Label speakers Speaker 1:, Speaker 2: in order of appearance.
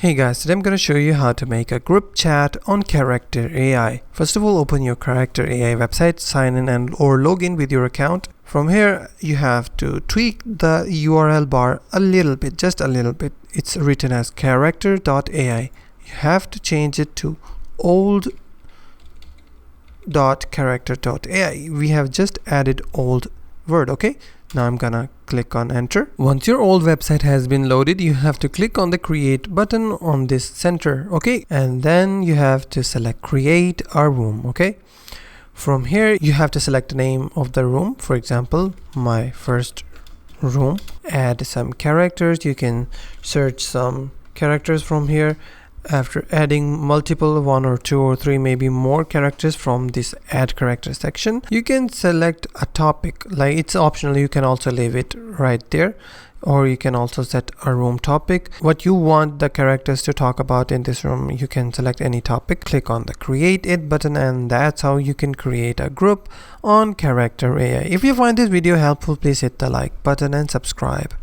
Speaker 1: Hey guys, today I'm going to show you how to make a group chat on character.ai. First of all, open your character.ai website, sign in or log in with your account. From here, you have to tweak the URL bar a little bit, just a little bit. It's written as character.ai. You have to change it to old.character.ai. We have just added old word, okay? Now I'm gonna click on enter. Once your old website has been loaded, you have to click on the create button on this center, okay? And then you have to select create a room, okay? From here, you have to select the name of the room. For example, my first room. Add some characters. You can search some characters from here. After adding multiple 1 or 2 or 3 maybe more characters from this add character section, you can select a topic. Like, it's optional, you can also leave it right there, or you can also set a room topic. What you want the characters to talk about in this room, you can select any topic. Click on the create it button, and that's how you can create a group on character.ai. If you find this video helpful, please hit the like button and subscribe.